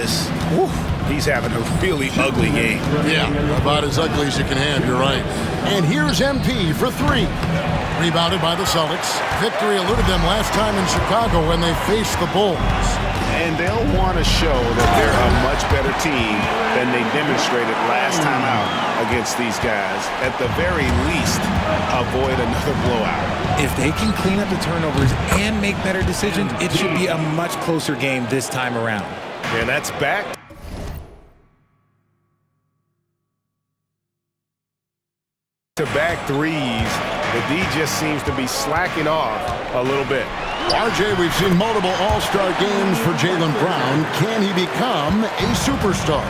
Titus, he's having a really ugly game. Yeah, about as ugly as you can have, you're right. And here's MP for three. Rebounded by the Celtics. Victory eluded them last time in Chicago when they faced the Bulls. And they'll want to show that they're a much better team than they demonstrated last time out against these guys. At the very least, avoid another blowout. If they can clean up the turnovers and make better decisions, it should be a much closer game this time around. And that's back. To back threes, the D just seems to be slacking off a little bit. RJ, we've seen multiple all-star games for Jaylen Brown. Can he become a superstar?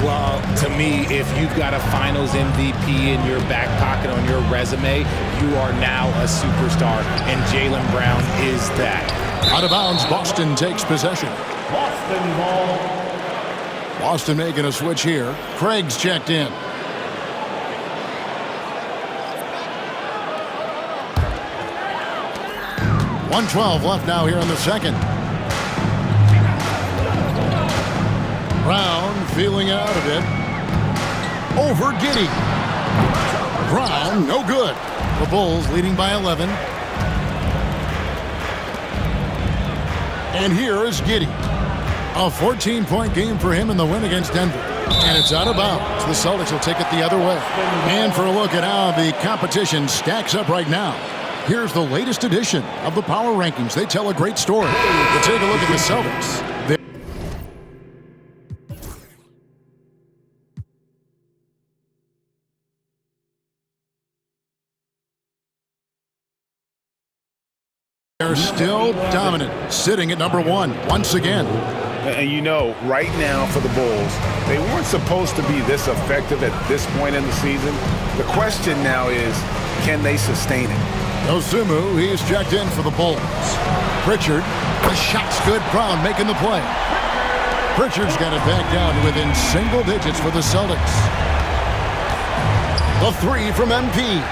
Well, to me, if you've got a finals MVP in your back pocket on your resume, you are now a superstar, and Jaylen Brown is that. Out of bounds, Boston takes possession. Boston ball. Boston making a switch here. Craig's checked in. .112 left now here in the second. Brown feeling it out a bit. Over Giddey. Brown, no good. The Bulls leading by 11. And here is Giddey. A 14-point game for him in the win against Denver. And it's out of bounds. The Celtics will take it the other way. And for a look at how the competition stacks up right now, here's the latest edition of the Power Rankings. They tell a great story. We'll take a look at the Celtics. They're still dominant, sitting at number one once again. And you know, right now for the Bulls, they weren't supposed to be this effective at this point in the season. The question now is, can they sustain it? Osumu, he's checked in for the Bulls. Pritchard, the shot's good. Brown making the play. Pritchard's got it back down to within single digits for the Celtics. The three from MP.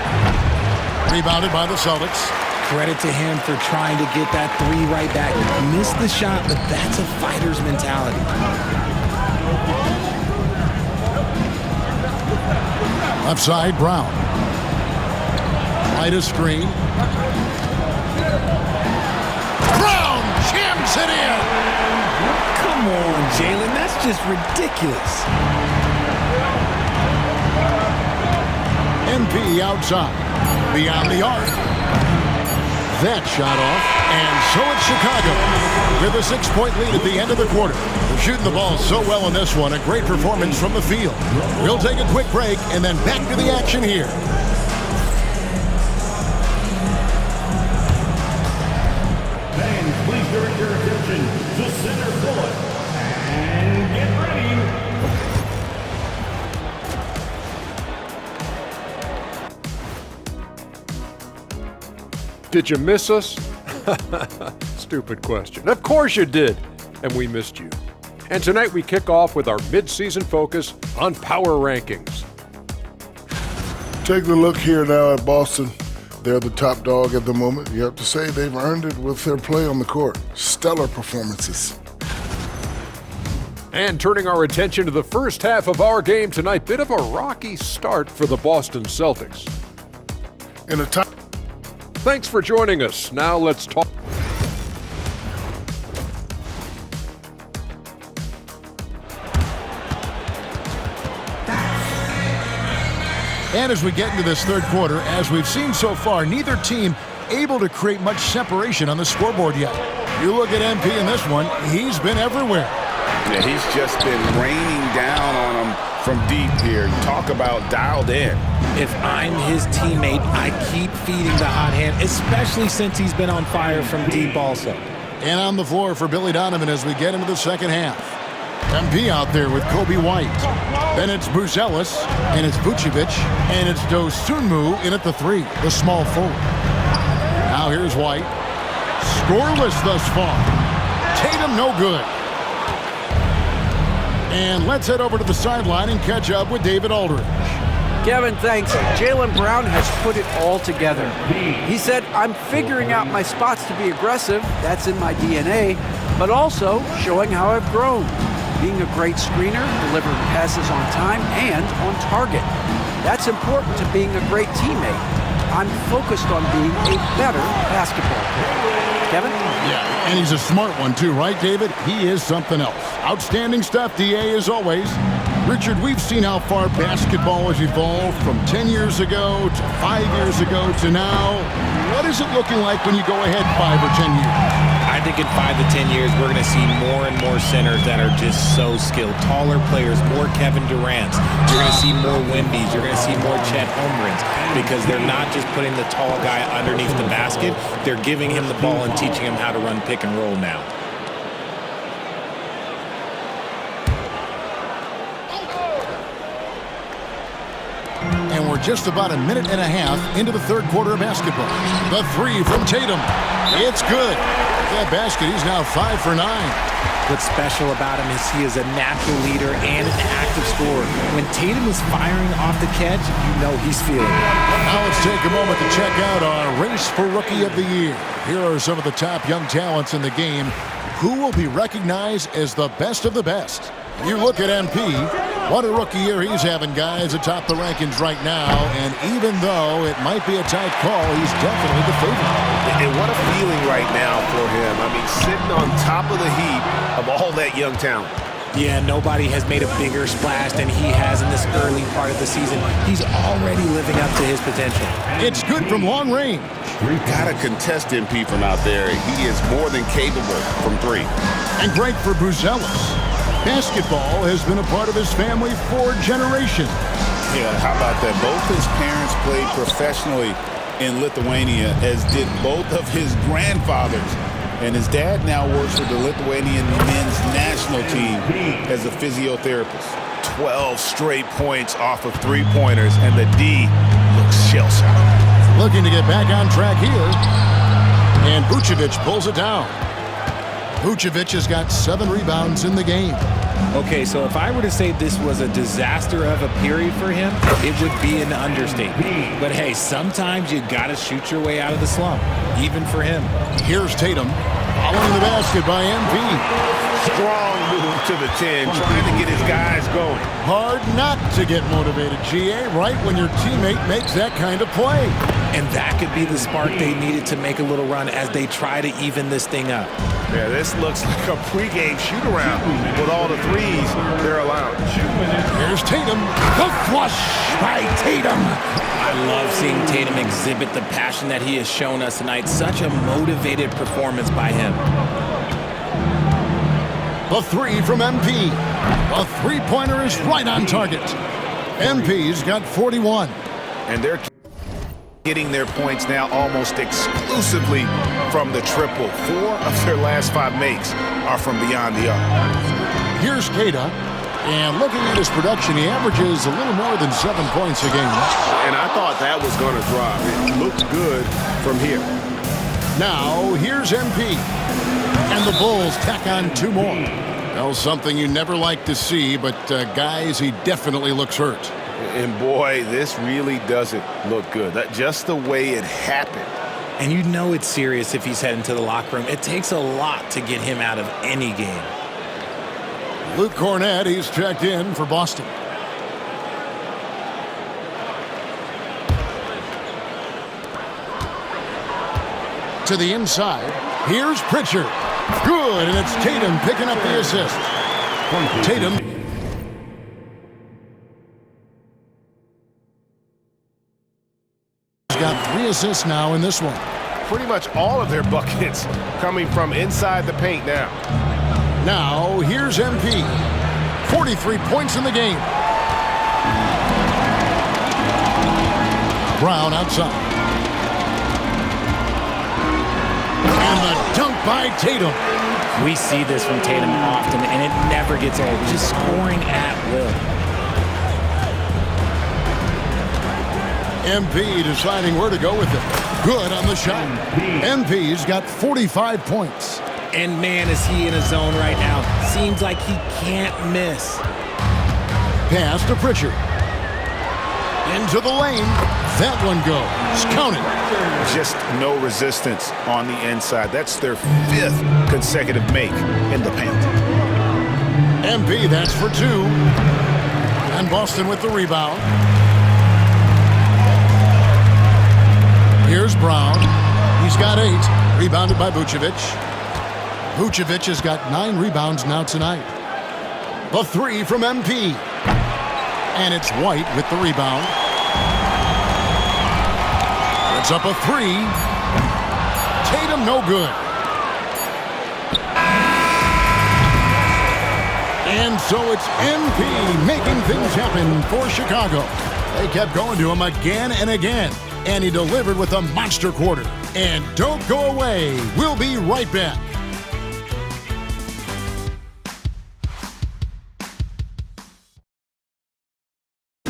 Rebounded by the Celtics. Credit to him for trying to get that three right back. Missed the shot, but that's a fighter's mentality. Left side, Brown. Right of screen. Brown jams it in. Come on, Jaylen, that's just ridiculous. MP outside. Beyond the arc. That shot off, and so it's Chicago with a 6-point lead at the end of the quarter. They're shooting the ball so well in this one. A great performance from the field. We'll take a quick break and then back to the action here. Fans, please direct your attention to center court and get ready. Did you miss us? Stupid question. Of course you did, and we missed you. And tonight we kick off with our mid-season focus on power rankings. Take a look here now at Boston. They're the top dog at the moment. You have to say they've earned it with their play on the court. Stellar performances. And turning our attention to the first half of our game tonight, bit of a rocky start for the Boston Celtics. In a time. Thanks for joining us. Now let's talk. And as we get into this third quarter, as we've seen so far, neither team able to create much separation on the scoreboard yet. You look at MP in this one, he's been everywhere. Yeah, he's just been raining down on them from deep here. Talk about dialed in. If I'm his teammate, I keep feeding the hot hand, especially since he's been on fire from deep also. And on the floor for Billy Donovan as we get into the second half. MP out there with Kobe White. Then it's Buzelis, and it's Vucevic, and it's Dosunmu in at the three, the small forward. Now here's White. Scoreless thus far. Tatum no good. And let's head over to the sideline and catch up with David Aldridge. Kevin, thanks. Jaylen Brown has put it all together. He said, I'm figuring out my spots to be aggressive. That's in my DNA. But also showing how I've grown. being a great screener, delivering passes on time and on target. That's important to being a great teammate. I'm focused on being a better basketball player. Kevin? Yeah, and he's a smart one too, right, David? He is something else. Outstanding stuff, DA, as always. Richard, we've seen how far basketball has evolved from 10 years ago to 5 years ago to now. What is it looking like when you go ahead 5 or 10 years? I think in 5 to 10 years, we're going to see more and more centers that are just so skilled. Taller players, more Kevin Durant's. You're going to see more Wembys. You're going to see more Chet Holmgrens because they're not just putting the tall guy underneath the basket. They're giving him the ball and teaching him how to run pick and roll now. And we're just about a minute and a half into the third quarter of basketball. The three from Tatum. It's good. That basket, he's now 5 for 9. What's special about him is he is a natural leader and an active scorer. When Tatum is firing off the catch, you know he's feeling it. Now let's take a moment to check out our race for Rookie of the Year. Here are some of the top young talents in the game. Who will be recognized as the best of the best? You look at MP. What a rookie year he's having, guys, atop the rankings right now. And even though it might be a tight call, he's definitely the favorite. And what a feeling right now for him. I mean, sitting on top of the heap of all that young talent. Yeah, nobody has made a bigger splash than he has in this early part of the season. He's already living up to his potential. It's good from long range. Got to contest MP from out there. He is more than capable from three. And great for Buzelis. Basketball has been a part of his family for generations. Yeah, how about that? Both his parents played professionally in Lithuania, as did both of his grandfathers. And his dad now works for the Lithuanian men's national team as a physiotherapist. 12 straight points off of three-pointers, and the D looks shell-shocked. Looking to get back on track here. And Vucevic pulls it down. Vucevic has got 7 rebounds in the game. Okay, so if I were to say this was a disaster of a period for him, it would be an understatement. But hey, sometimes you gotta shoot your way out of the slump, even for him. Here's Tatum, following the basket by MP. Strong move to the 10, trying to get his guys going. Hard not to get motivated, GA, right when your teammate makes that kind of play. And that could be the spark they needed to make a little run as they try to even this thing up. Yeah, this looks like a pregame shoot-around with all the threes they're allowed. Here's Tatum. The flush by Tatum. I love seeing Tatum exhibit the passion that he has shown us tonight. Such a motivated performance by him. The three from MP. The three-pointer is right on target. MP's got 41. And they're getting their points now almost exclusively from the triple. 4 of their last 5 makes are from beyond the arc. Here's Queta. And looking at his production, he averages a little more than 7 points a game. And I thought that was going to drop. It looks good from here. Now, here's MP. And the Bulls tack on 2 more. Well, something you never like to see, but guys, he definitely looks hurt. And boy, this really doesn't look good. Just the way it happened. And you know it's serious if he's heading to the locker room. It takes a lot to get him out of any game. Luke Cornett, he's checked in for Boston. To the inside. Here's Pritchard. Good, and it's Tatum picking up the assist. Tatum. He's got 3 assists now in this one. Pretty much all of their buckets coming from inside the paint now. Now, here's MP. 43 points in the game. Brown outside. And the dunk by Tatum. We see this from Tatum often, and it never gets old. Just scoring at will. MP deciding where to go with it. Good on the shot. MP's got 45 points. And man, is he in a zone right now. Seems like he can't miss. Pass to Pritchard. Into the lane. That one goes. Counted. Just no resistance on the inside. That's their 5th consecutive make in the paint. MP, that's for 2. And Boston with the rebound. Here's Brown. He's got 8. Rebounded by Vucevic. Vucevic has got 9 rebounds now tonight. The 3 from MP. And it's White with the rebound. It's up a 3. Tatum no good. And so it's MP making things happen for Chicago. They kept going to him again and again. And he delivered with a monster quarter. And don't go away. We'll be right back.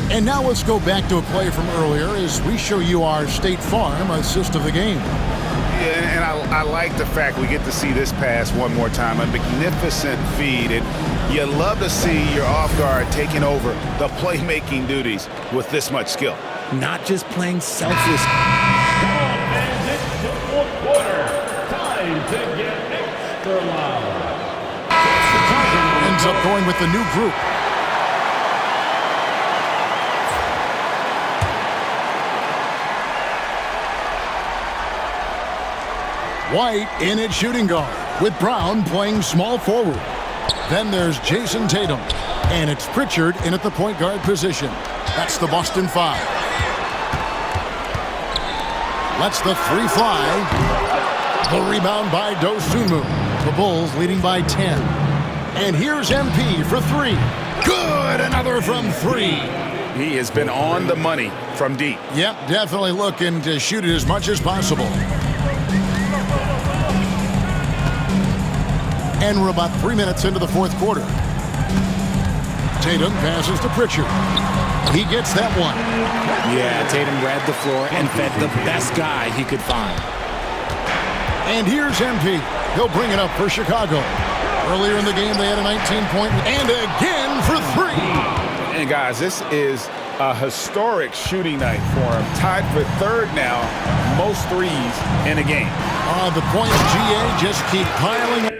And now let's go back to a play from earlier as we show you our State Farm assist of the game. Yeah, and I like the fact we get to see this pass one more time. A magnificent feed. And you love to see your off guard taking over the playmaking duties with this much skill. Not just playing selfless. And it's the fourth quarter. Time to get extra loud. Ends up going with the new group. White in at shooting guard, with Brown playing small forward. Then there's Jason Tatum, and it's Pritchard in at the point guard position. That's the Boston 5. Lets the 3 fly. The rebound by Dosunmu. The Bulls leading by 10. And here's MP for 3. Good, another from 3. He has been on the money from deep. Yep, definitely looking to shoot it as much as possible. And we're about 3 minutes into the fourth quarter. Tatum passes to Pritchard. He gets that one. Yeah, Tatum read the floor and fed the best guy he could find. And here's MP. He'll bring it up for Chicago. Earlier in the game, they had a 19-point, and again for 3. And guys, this is a historic shooting night for him. Tied for 3rd now, most threes in a game. The points, GA, just keep piling up.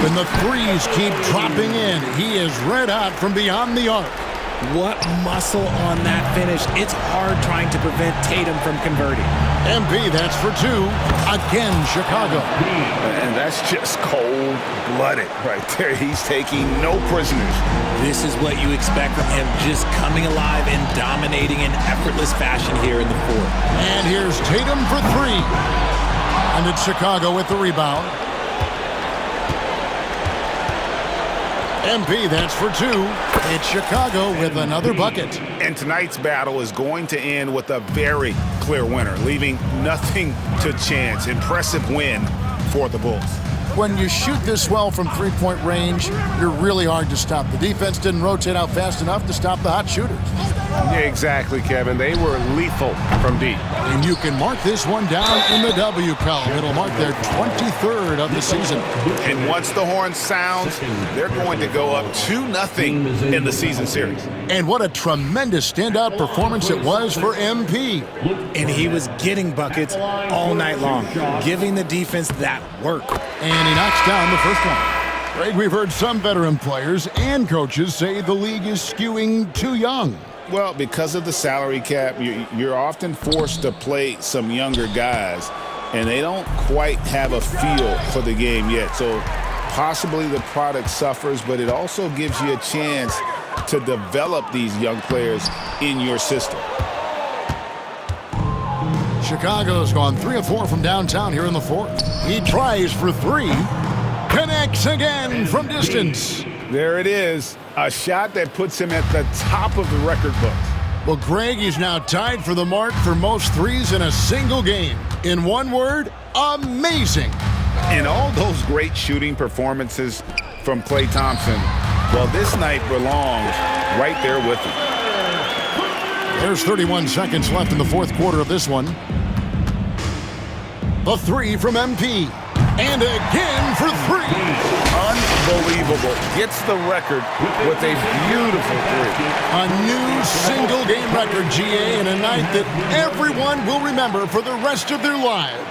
And the threes keep dropping in. He is red hot from beyond the arc. What muscle on that finish. It's hard trying to prevent Tatum from converting. MP, that's for 2. Again, Chicago. And that's just cold-blooded right there. He's taking no prisoners. This is what you expect from him, just coming alive and dominating in effortless fashion here in the fourth. And here's Tatum for 3. And it's Chicago with the rebound. MP, that's for 2. It's Chicago with another bucket. And tonight's battle is going to end with a very clear winner, leaving nothing to chance. Impressive win for the Bulls. When you shoot this well from three-point range, you're really hard to stop. The defense didn't rotate out fast enough to stop the hot shooters. Yeah, exactly, Kevin. They were lethal from deep. And you can mark this one down in the W column. It'll mark their 23rd of the season. And once the horn sounds, they're going to go up 2-0 in the season series. And what a tremendous standout performance it was for MP. And he was getting buckets all night long, giving the defense that work. And he knocks down the first one. Greg, we've heard some veteran players and coaches say the league is skewing too young. Well, because of the salary cap, you're often forced to play some younger guys, and they don't quite have a feel for the game yet. So possibly the product suffers, but it also gives you a chance to develop these young players in your system. Chicago's gone 3 of 4 from downtown here in the fourth. He tries for 3, connects again from distance. There it is, a shot that puts him at the top of the record books. Well, Greg, he's now tied for the mark for most threes in a single game. In one word, amazing. And all those great shooting performances from Klay Thompson, well, this night belongs right there with him. There's 31 seconds left in the fourth quarter of this one. The 3 from MP. And again for 3. Unbelievable. Gets the record with a beautiful 3. A new single-game record, GA, and a night that everyone will remember for the rest of their lives.